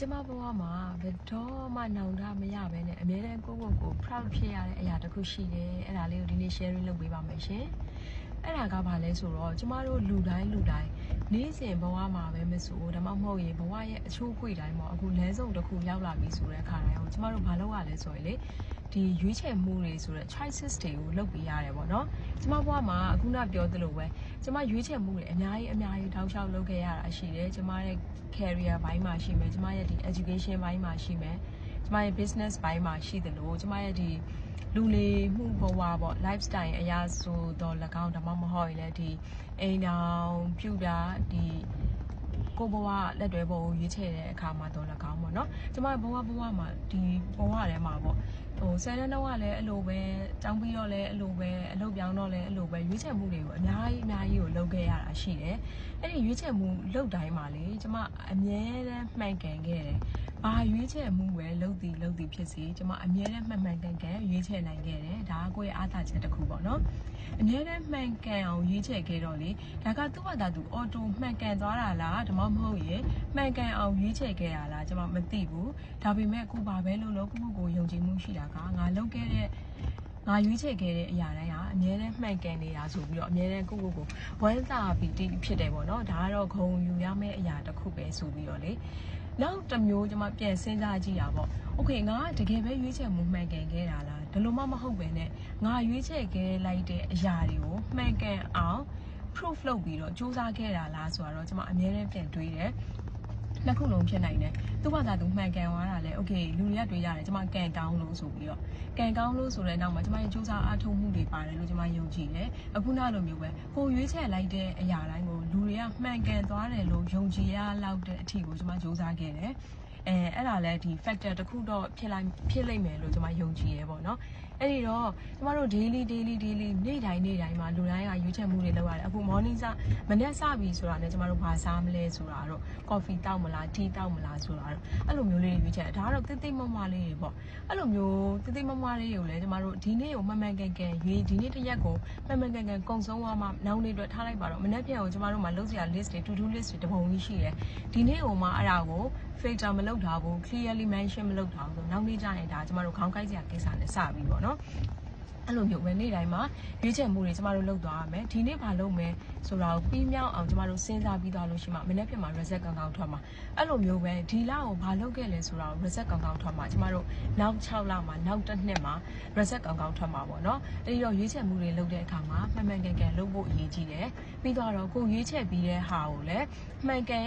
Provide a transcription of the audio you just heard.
ကျမဘဝမှာဘယ်တော့မှနောင်တမရဘဲနဲ့အမြဲတမ်းကို proud ဖြစ်ရတဲ့အရာတစ်ခုရှိတယ်အဲ့ဒါလေးကိုဒီနေ့ sharing လုပ်ပေးပါမယ်ရှင်အဲ့ဒါကဘာလဲဆိုတော့ကျမတို့လူတိုင်းနေ့စဉ်ဘဝမှာပဲမဆိုဒါမှမဟုတ်ရင်ဘဝရဲ့အချိုးအကွေ့တိုင်းမှာအခုလမ်းဆုံးတစ်ခုရောက်လာပြီဆိုတဲ့အခါတိုင်းကိုကျမတို့ဘာလုပ်ရလဲဆိုရင်လေဒီရွေးချယ်မှုတွေဆိုတဲ့ choices တွေကိုလုပ်ပေးရတယ်ပေါ့နော်ကျမဘဝမှာအခုနပြောသလိုပဲကျမရွေးချယ်မှုတွေအများကြီးတောက်လျှောက်လုပ်ခဲ့ရတာရှိတယ်ကျမရဲ့ career ဘိုင်းမှာရှိမယ်ကျမရဲ့ဒီ education ဘိုင်းမှာရှိမယ်ကျမရဲ့ business ဘိုင်းမှာရှိတယ်လို့ကျမရဲ့ဒီလူနေမှုဘဝပေါ့ lifestyle အရာဆိုတော့၎င်းဒါမှမဟုတ်ရင်လည်းဒီအိမ်တော်ပြုတာဒီကိုဘဝလက်တွဲဘဝကိုရွေးချယ်တဲ့အခါမှာတော့၎င်းပေါ့နော်ကျမဘဝမှာဒီဘဝထဲမှာပေါ့ဆယ်တန်းတော့လည်းအဲ့လိုပဲတောင်းပြီးတော့လည်းအဲ့လိုပဲအလုပ်ပြောင်းတော့လည်းအဲ့လိုပဲရွေးချယ်မှုတွေကိုအများကြီးကိုလုပ်ခဲ့ရတာရှိတယ်အဲ့ဒီရွေးချယ်မှုလုပ်တိုင်းမှာလေကျမအမြဲတမ်းမှန်ကန်ခဲ့တယ်ဘာရွေးချယ်မှုပဲလုပ်သည်ဖြစ်စေကျမအမြဲတမ်းမှန်ကန်ရွေးချယ်နိုင်ခဲ့တယ်ဒါကကိုယ့်ရဲ့အားသာချက်တစ်ခုပေါ့နော်အမြဲတမ်းမှန်ကန်အောင်ရွေးချယ်ခဲ့တော့လေဒါကသူ့ဘာသာသူအော်တိုမှန်ကန်သွားတာလားဒါမှမဟုတ်ရင်မှန်ကန်အောင်ရွေးချယ်ခဲ့တာလားကျမမသိဘူးဒါပေမဲ့အခုဘာပဲလုပ်ကိုယုံကြည်မှုရှိတာကငါလုပ်ခဲ့တဲ့ငါရွေးချယ်ခဲ့တဲ့အရာတိုင်းဟာအမြဲတမ်းမှန်ကန်နေတာဆိုပြီးတော့အမြဲတမ်းကိုဝမ်းသာပြီးတည်ဖြစ်တယ်ပေါ့နော်ဒါကတော့ဂုဏ်ယူရမယ့်အရာတစ်ခုပဲဆိုပြီးတော့လေနောက်တစ်မျိုးကျွန်မပြန်စဉ်းစားကြည့်တာပေါ့โอเคငါတကယ်ပဲရွေးချယ်မှုမှန်ကန်ခဲ့တာလားဒါလို့မှမဟုတ်ပဲနဲ့ငါရွေးချယ်ခဲ့လိုက်တဲ့အရာတွေကိုမှန်ကန်အောင် proof လုပ်ပြီးတော့စူးစမ်းခဲ့တာလားဆိုတော့ကျွန်မအမြဲတမ်းပြန်တွေးတယ်နှစ်ခုလုံးဖြစ်နိုင်တယ်သူ့ဘာသာသူမှန်ကန်သွားတာလဲโอเคလူတွေကတွေးရတယ်ကျွန်မကန်ကောင်းလို့ဆိုပြီးတော့ကန်ကောင်းလို့ဆိုတဲ့နောက်မှာကျွန်မရဲ့စူးစမ်းအားထုတ်မှုတွေပါတယ်လို့ကျွန်မယုံကြည်တယ်အခုနောက်လိုမျိုးပဲကိုရွေးချယ်လိုက်တဲ့အရာတိုင်းကိုလူတွေကမှန်ကန်သွားတယ်လို့ယုံကြည်ရလောက်တဲ့အထီကိုကျွန်မစူးစမ်းခဲ့တယ်အဲ့ဒါလည်းဒီ factor တစ်ခုတော့ဖြစ်လိမ့်မယ်လို့ကျွန်မယုံကြည်ရပေါ့နော်အဲ့ဒီတော့ကျမတို့ daily နေ့တိုင်းမှာလူတိုင်းကရွေးချယ်မှုတွေလုပ်ရတယ်အခု morning မနေ့စပြီဆိုတာနဲ့ကျမတို့ဘာစားမလဲဆိုတာတော့ coffee တောက်မလား tea တောက်မလားဆိုတာတော့အဲ့လိုမျိုးလေးတွေရွေးချယ်ဒါကတော့တိတ်မမလေးတွေပေါ့အဲ့လိုမျိုးတိတ်မမလေးတွေကိုလည်းကျမတို့ဒီနေ့ကိုမှန်ကန်ရွေးဒီနေ့တစ်ရက်ကိုမှန်ကန်ကုံဆုံးသွားမှနောက်နေ့အတွက်ထားလိုက်ပါတော့မနေ့ပြန်ကိုကျမတို့မှာလုပ်စရာ list တွေ to do list တွေတပုံကြီးရှိတယ်ဒီနေ့ကိုမှအဲ့ဒါကို filter မလုပ်ထားဘူး clearly mention မလုပ်ထားဘူးဆိုနောက်နေ့ကျရင်ဒါကျမတို့ခေါင်းကိုက်စရာကိစ္စနဲ့စပြီပေါ့နော်အဲ့လိုမျိုးပဲနေ့တိုင်းမှာရွေးချယ်မှုတွေကျမတို့လုပ်သွားရမယ်ဒီနေ့ဘာလုပ်မယ်ဆိုတာကိုပြီးမြောက်အောင်ကျမတို့စဉ်းစားပြီးသွားလို့ရှိမှမနေ့ပြန်မှာ result ကောင်းထွက်မှာအဲ့လိုမျိုးပဲဒီလကိုဘာလုပ်ခဲ့လဲဆိုတာကို result ကောင်းထွက်မှာကျမတို့နောက်6လမှာနောက်တစ်နှစ်မှာ result ကောင်းထွက်မှာပေါ့နော်အဲ့ဒီတော့ရွေးချယ်မှုတွေလုပ်တဲ့အခါမှာမှန်ကန်လုပ်ဖို့အရေးကြီးတယ်ပြီးတော့ကိုရွေးချယ်ပြီးတဲ့ဟာကိုလည်းမှန်ကန်